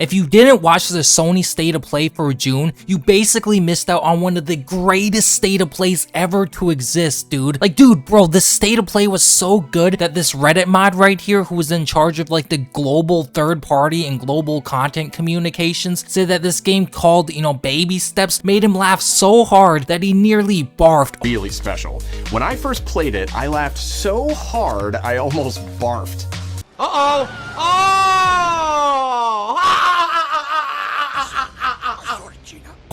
If you didn't watch the Sony State of Play for June, you basically missed out on one of the greatest State of Plays ever to exist, dude. Like, dude, bro, this State of Play was so good that this Reddit mod right here, who was in charge of like the global third party and global content communications, said that this game called, you know, Baby Steps made him laugh so hard that he nearly barfed. Really special. When I first played it, I laughed so hard I almost barfed. Uh-oh! Oh!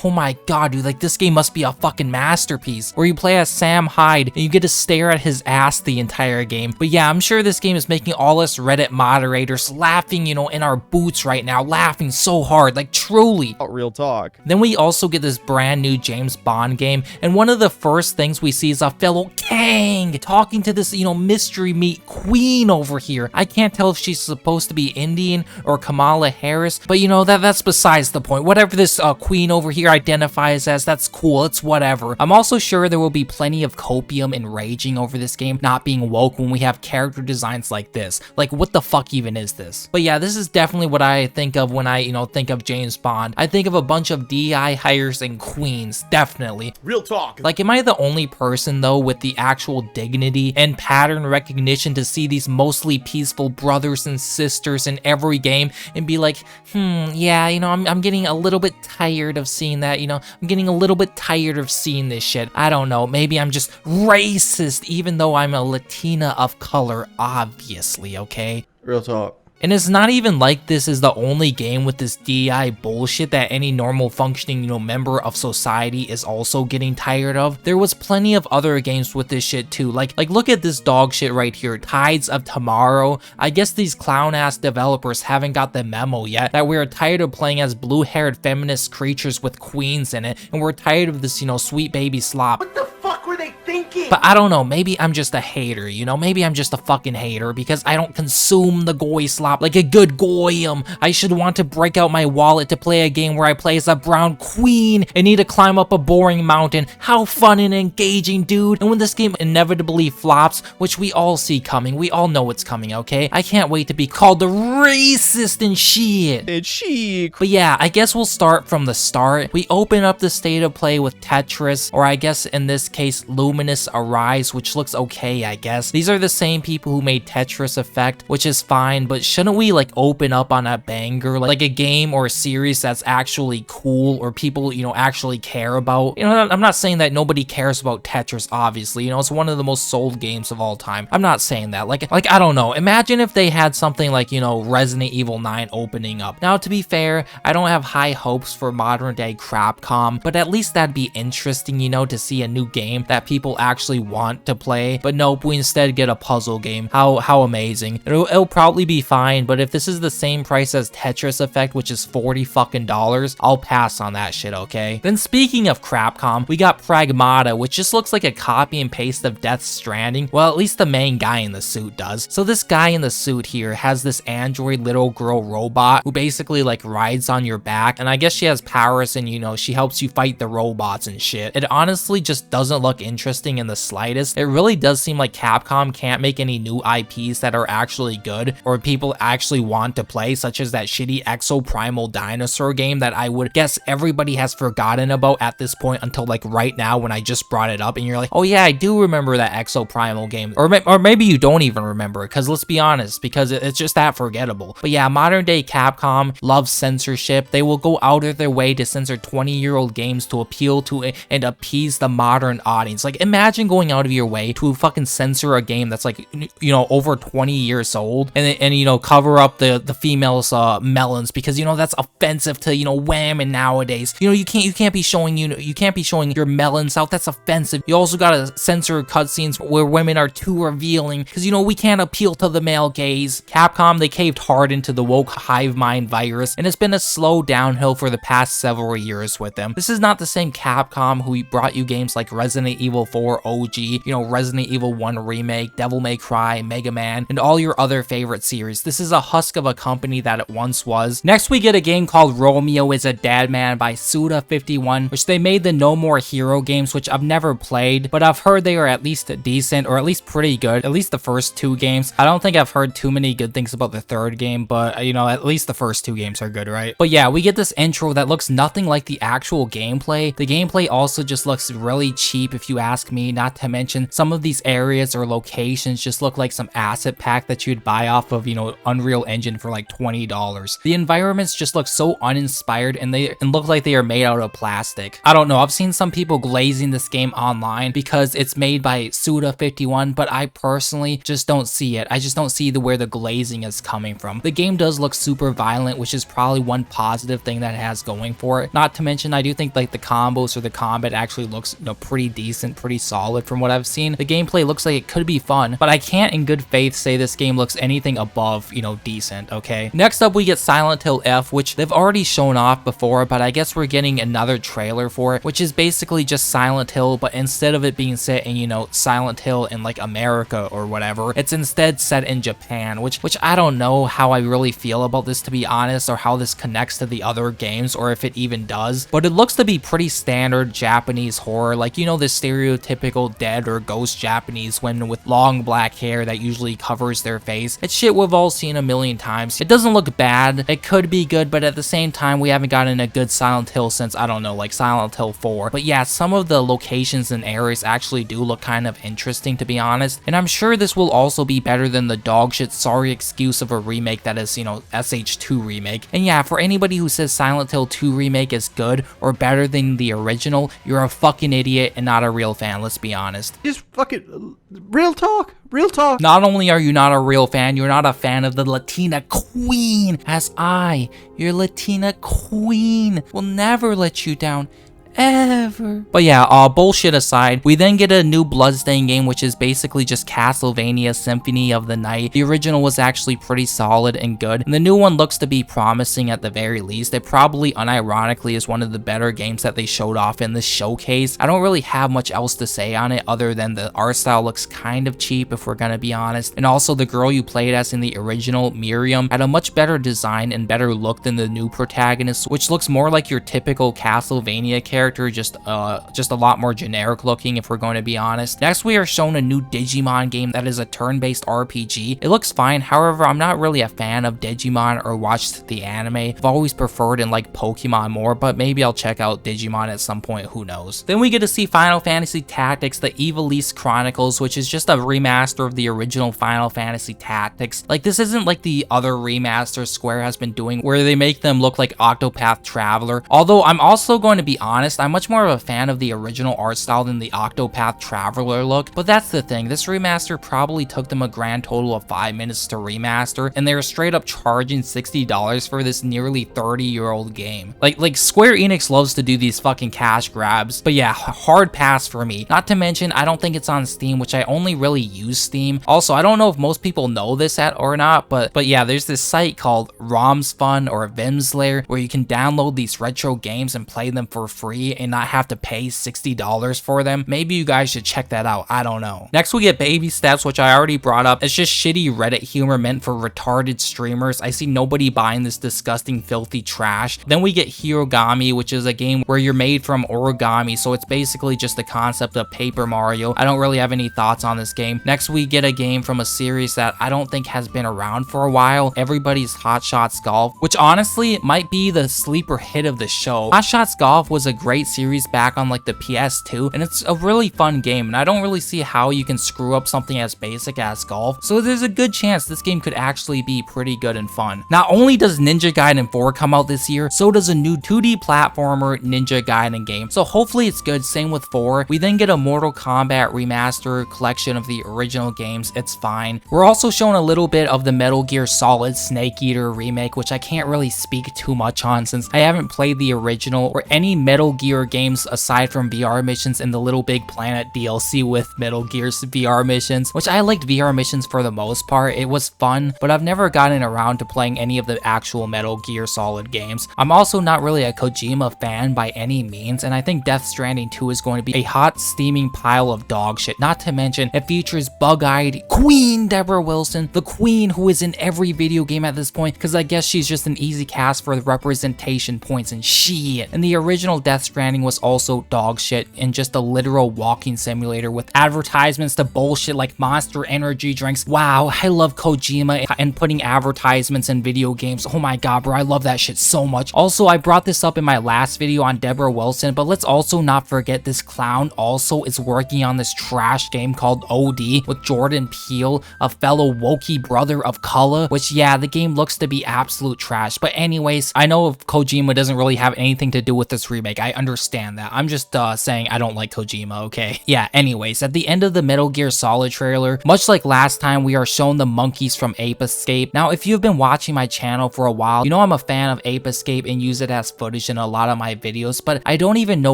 Oh my god, dude, like this game must be a fucking masterpiece, where you play as Sam Hyde and you get to stare at his ass the entire game. But yeah, I'm sure this game is making all us Reddit moderators laughing, you know, in our boots right now, laughing so hard, like truly. Real talk. Then we also get this brand new James Bond game, and one of the first things we see is a fellow Kang talking to this, you know, mystery meat queen over here. I can't tell if she's supposed to be Indian or Kamala Harris, but you know, that's besides the point. Whatever this queen over here identifies as, that's cool, it's whatever. I'm also sure there will be plenty of copium and raging over this game not being woke when we have character designs like this. Like, what the fuck even is this? But yeah, this is definitely what I think of when I, you know, think of James Bond. I think of a bunch of DI hires and queens, definitely. Real talk. Like, am I the only person though with the actual dignity and pattern recognition to see these mostly peaceful brothers and sisters in every game and be like, yeah, you know, I'm getting a little bit tired of seeing that, you know, I'm getting a little bit tired of seeing this shit. I don't know, maybe I'm just racist even though I'm a Latina of color, obviously, okay? Real talk. And it's not even like this is the only game with this DI bullshit that any normal functioning, you know, member of society is also getting tired of. There was plenty of other games with this shit too. Like look at this dog shit right here, Tides of Tomorrow. I guess these clown ass developers haven't got the memo yet that we're tired of playing as blue-haired feminist creatures with queens in it, and we're tired of this, you know, sweet baby slop. What the fuck were they thinking? But I don't know, maybe I'm just a hater, you know, maybe I'm just a fucking hater because I don't consume the goy slop like a good goyim. I should want to break out my wallet to play a game where I play as a brown queen and need to climb up a boring mountain. How fun and engaging, dude. And when this game inevitably flops, which we all see coming, we all know it's coming, okay? I can't wait to be called a racist and shit. It's chic. But yeah, I guess we'll start from the start. We open up the State of Play with Tetris, or I guess in this case, Lumines Arise, which looks okay, I guess. These are the same people who made Tetris Effect, which is fine, but shouldn't we like open up on a banger, like a game or a series that's actually cool or people, you know, actually care about? You know, I'm not saying that nobody cares about Tetris, obviously, you know, it's one of the most sold games of all time. I'm not saying that. Like I don't know, imagine if they had something like, you know, Resident Evil 9 opening up. Now, to be fair, I don't have high hopes for modern day Capcom, but at least that'd be interesting, you know, to see a new game that people actually want to play. But nope, we instead get a puzzle game. How amazing. It'll probably be fine, but if this is the same price as Tetris Effect, which is $40 fucking, I'll pass on that shit, okay? Then speaking of Capcom, we got Pragmata, which just looks like a copy and paste of Death Stranding. Well, at least the main guy in the suit does. So this guy in the suit here has this android little girl robot who basically like rides on your back, and I guess she has powers and, you know, she helps you fight the robots and shit. It honestly just doesn't look interesting in the slightest. It really does seem like Capcom can't make any new IPs that are actually good or people actually want to play, such as that shitty Exoprimal Dinosaur game that I would guess everybody has forgotten about at this point until like right now when I just brought it up and you're like, oh yeah, I do remember that Exoprimal game. Or maybe you don't even remember it, because let's be honest, because it's just that forgettable. But yeah, modern day Capcom loves censorship. They will go out of their way to censor 20-year-old games to appeal to and appease the modern audience. Like, imagine going out of your way to fucking censor a game that's like, you know, over 20 years old and you know, cover up the females melons because, you know, that's offensive to, you know, women nowadays. You know, you can't be showing your melons out. That's offensive. You also gotta censor cutscenes where women are too revealing because, you know, we can't appeal to the male gaze. Capcom, they caved hard into the woke hive mind virus, and it's been a slow downhill for the past several years with them. This is not the same Capcom who brought you games like Resident Evil 4 OG, you know, Resident Evil 1 Remake, Devil May Cry, Mega Man, and all your other favorite series. This is a husk of a company that it once was. Next, we get a game called Romeo Is a Dead Man by Suda51, which they made the No More Hero games, which I've never played, but I've heard they are at least decent, or at least pretty good, at least the first 2 games. I don't think I've heard too many good things about the 3rd game, but you know, at least the first 2 games are good, right? But yeah, we get this intro that looks nothing like the actual gameplay. The gameplay also just looks really cheap if you ask me, not to mention some of these areas or locations just look like some asset pack that you'd buy off of, you know, Unreal Engine for like $20. The environments just look so uninspired and they look like they are made out of plastic. I don't know, I've seen some people glazing this game online because it's made by Suda51, but I personally just don't see it. I just don't see where the glazing is coming from. The game does look super violent, which is probably one positive thing that it has going for it. Not to mention, I do think like the combos or the combat actually looks, you know, pretty decent, pretty solid from what I've seen. The gameplay looks like it could be fun, but I can't in good faith say this game looks anything above, you know, decent, okay? Next up, we get Silent Hill F, which they've already shown off before, but I guess we're getting another trailer for it, which is basically just Silent Hill, but instead of it being set in, you know, Silent Hill in like America or whatever, it's instead set in Japan, which I don't know how I really feel about this, to be honest, or how this connects to the other games, or if it even does, but it looks to be pretty standard Japanese horror, like, you know, the stereotypical dead or ghost Japanese women with long black hair that usually covers their face. It's shit we've all seen a million times. It doesn't look bad, it could be good, but at the same time, we haven't gotten a good Silent Hill since, I don't know, like Silent Hill 4. But yeah, some of the locations and areas actually do look kind of interesting, to be honest, and I'm sure this will also be better than the dogshit sorry excuse of a remake that is, you know, SH2 remake. And yeah, for anybody who says Silent Hill 2 remake is good or better than the original, you're a fucking idiot and not a real fan, let's be honest. Just fucking real talk. Real talk. Not only are you not a real fan, you're not a fan of the Latina Queen, as I, your Latina Queen, will never let you down. Ever. But yeah, bullshit aside, we then get a new Bloodstained game, which is basically just Castlevania Symphony of the Night. The original was actually pretty solid and good, and the new one looks to be promising at the very least. It probably unironically is one of the better games that they showed off in this showcase. I don't really have much else to say on it other than the art style looks kind of cheap, if we're gonna be honest, and also the girl you played as in the original, Miriam, had a much better design and better look than the new protagonist, which looks more like your typical Castlevania character, just a lot more generic looking, if we're going to be honest. Next, we are shown a new Digimon game that is a turn-based RPG. It looks fine, however, I'm not really a fan of Digimon or watched the anime. I've always preferred and liked Pokemon more, but maybe I'll check out Digimon at some point, who knows. Then we get to see Final Fantasy Tactics, the Ivalice Chronicles, which is just a remaster of the original Final Fantasy Tactics. Like, this isn't like the other remasters Square has been doing, where they make them look like Octopath Traveler. Although, I'm also going to be honest, I'm much more of a fan of the original art style than the Octopath Traveler look, but that's the thing, this remaster probably took them a grand total of 5 minutes to remaster, and they were straight up charging $60 for this nearly 30-year-old game. Like Square Enix loves to do these fucking cash grabs, but yeah, hard pass for me. Not to mention, I don't think it's on Steam, which I only really use Steam. Also, I don't know if most people know this or not, but yeah, there's this site called ROM's Fun or Vimslayer where you can download these retro games and play them for free and not have to pay $60 for them. Maybe you guys should check that out, I don't know. Next, we get Baby Steps, which I already brought up. It's just shitty Reddit humor meant for retarded streamers. I see nobody buying this disgusting, filthy trash. Then we get Hirogami, which is a game where you're made from origami, so it's basically just the concept of Paper Mario. I don't really have any thoughts on this game. Next, we get a game from a series that I don't think has been around for a while, Everybody's Hot Shots Golf, which honestly might be the sleeper hit of the show. Hot Shots Golf was a great series back on like the PS2, and it's a really fun game, and I don't really see how you can screw up something as basic as golf, so there's a good chance this game could actually be pretty good and fun. Not only does Ninja Gaiden 4 come out this year, so does a new 2D platformer Ninja Gaiden game, so hopefully it's good. Same with 4. We then get a Mortal Kombat remaster collection of the original games. It's fine. We're also shown a little bit of the Metal Gear Solid Snake Eater remake, which I can't really speak too much on since I haven't played the original or any Metal Gear games aside from VR missions in the Little Big Planet DLC with Metal Gear's VR missions, which I liked VR missions for the most part. It was fun, but I've never gotten around to playing any of the actual Metal Gear Solid games. I'm also not really a Kojima fan by any means, and I think Death Stranding 2 is going to be a hot steaming pile of dog shit. Not to mention, it features bug-eyed Queen Deborah Wilson, the queen who is in every video game at this point, because I guess she's just an easy cast for the representation points and shit. And the original Death Stranding was also dog shit and just a literal walking simulator with advertisements to bullshit like Monster Energy drinks. Wow, I love Kojima and putting advertisements in video games. Oh my god, bro, I love that shit so much. Also, I brought this up in my last video on Deborah Wilson, but let's also not forget this clown also is working on this trash game called OD with Jordan Peele, a fellow wokey brother of color, which yeah, the game looks to be absolute trash. But anyways, I know if Kojima doesn't really have anything to do with this remake. I understand that. I'm just saying I don't like Kojima, okay? Yeah, anyways, at the end of the Metal Gear Solid trailer, much like last time, we are shown the monkeys from Ape Escape. Now, if you've been watching my channel for a while, you know I'm a fan of Ape Escape and use it as footage in a lot of my videos, but I don't even know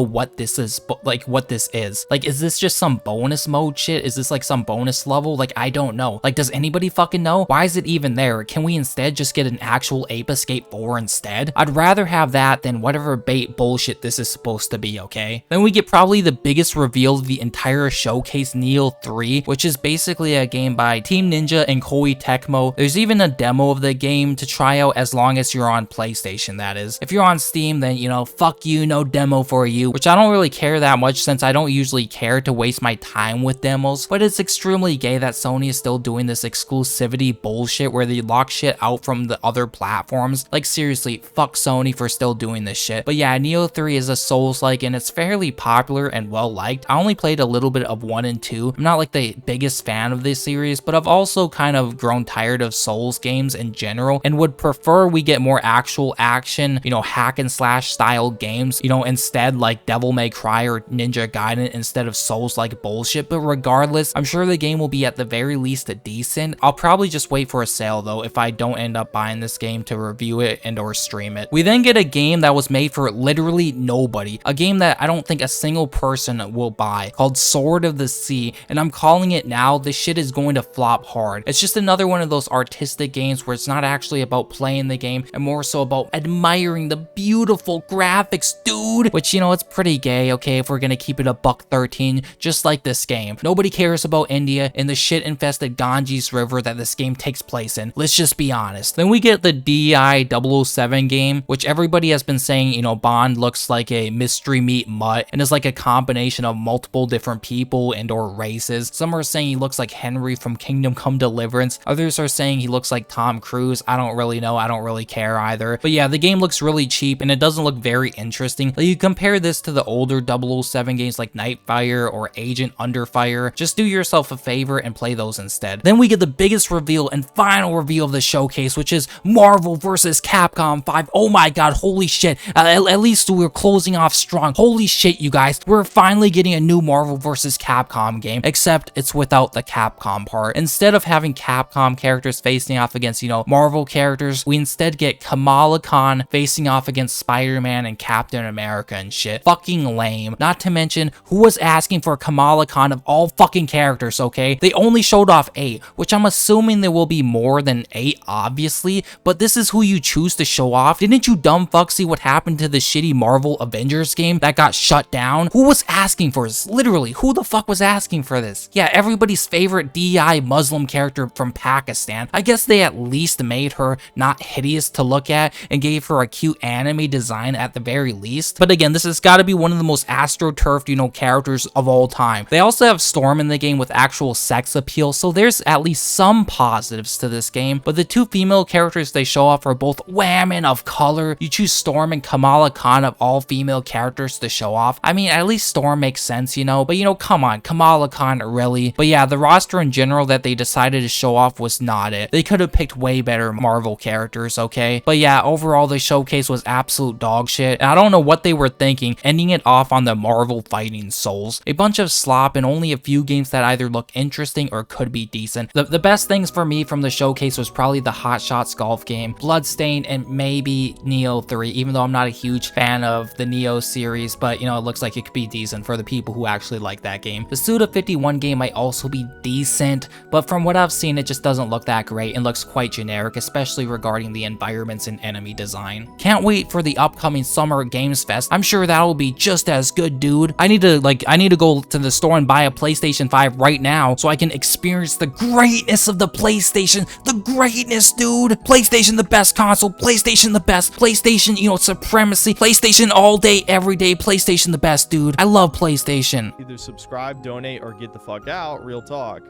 what this is, like what this is. Like, is this just some bonus mode shit? Is this like some bonus level? Like, I don't know. Like, does anybody fucking know? Why is it even there? Can we instead just get an actual Ape Escape 4 instead? I'd rather have that than whatever bait bullshit this is supposed to be, okay? Then we get probably the biggest reveal of the entire showcase, Neo 3, which is basically a game by Team Ninja and Koei Tecmo. There's even a demo of the game to try out as long as you're on PlayStation, that is. If you're on Steam, then, you know, fuck you, no demo for you, which I don't really care that much since I don't usually care to waste my time with demos, but it's extremely gay that Sony is still doing this exclusivity bullshit where they lock shit out from the other platforms. Like, seriously, fuck Sony for still doing this shit. But yeah, Neo 3 is a Souls-like and it's fairly popular and well liked. I only played a little bit of 1 and 2. I'm not like the biggest fan of this series, but I've also kind of grown tired of Souls games in general and would prefer we get more actual action, you know, hack and slash style games, you know, instead like Devil May Cry or Ninja Gaiden instead of Souls-like bullshit. But regardless, I'm sure the game will be at the very least decent. I'll probably just wait for a sale though if I don't end up buying this game to review it and or stream it. We then get a game that was made for literally nobody, a game that I don't think a single person will buy, called Sword of the Sea, and I'm calling it now. This shit is going to flop hard. It's just another one of those artistic games where it's not actually about playing the game and more so about admiring the beautiful graphics, dude, which, you know, it's pretty gay, okay, if we're gonna keep it a $1.13, just like this game. Nobody cares about India and the shit-infested Ganges River that this game takes place in. Let's just be honest. Then we get the DI 007 game, which everybody has been saying, you know, Bond looks like a mystery meat mutt and is like a combination of multiple different people and or races. Some are saying he looks like Henry from Kingdom Come Deliverance. Others are saying he looks like Tom Cruise. I don't really know. I don't really care either. But yeah, the game looks really cheap and it doesn't look very interesting. Like, you compare this to the older 007 games like Nightfire or Agent Under Fire. Just do yourself a favor and play those instead. Then we get the biggest reveal and final reveal of the showcase, which is Marvel vs. Capcom 5. Oh my god, holy shit. At least we're closing off strong. Holy shit, you guys. We're finally getting a new Marvel vs. Capcom game, except it's without the Capcom part. Instead of having Capcom characters facing off against, you know, Marvel characters, we instead get Kamala Khan facing off against Spider-Man and Captain America and shit. Fucking lame. Not to mention, who was asking for Kamala Khan of all fucking characters, okay? They only showed off 8, which I'm assuming there will be more than 8, obviously, but this is who you choose to show off. Didn't you dumb fuck see what happened to the shitty Marvel Avengers game that got shut down? Who was asking for this? Literally, who the fuck was asking for this? Yeah, everybody's favorite DI Muslim character from Pakistan. I guess they at least made her not hideous to look at and gave her a cute anime design at the very least. But again, this has got to be one of the most astroturfed, you know, characters of all time. They also have Storm in the game with actual sex appeal, so there's at least some positives to this game. But the two female characters they show off are both women of color. You choose Storm and Kamala Khan of all female characters to show off. I mean, at least Storm makes sense, you know, but you know, come on, Kamala Khan, really? But yeah, the roster in general that they decided to show off was not it. They could have picked way better Marvel characters, okay? But yeah, overall, the showcase was absolute dog shit, and I don't know what they were thinking, ending it off on the Marvel fighting Souls. A bunch of slop and only a few games that either look interesting or could be decent. The best things for me from the showcase was probably the Hot Shots golf game, Bloodstained, and maybe Neo 3, even though I'm not a huge fan of the Neo series, but you know, it looks like it could be decent for the people who actually like that game. The Suda51 game might also be decent, but from what I've seen, it just doesn't look that great and looks quite generic, especially regarding the environments and enemy design. Can't wait for the upcoming Summer Games Fest. I'm sure that'll be just as good, dude. I need to go to the store and buy a PlayStation 5 right now so I can experience the greatness of the PlayStation. The greatness, dude. PlayStation the best console. PlayStation the best. PlayStation, you know, supremacy. PlayStation all day, every day. PlayStation the best, dude. I love PlayStation. Either subscribe, donate, or get the fuck out. Real talk.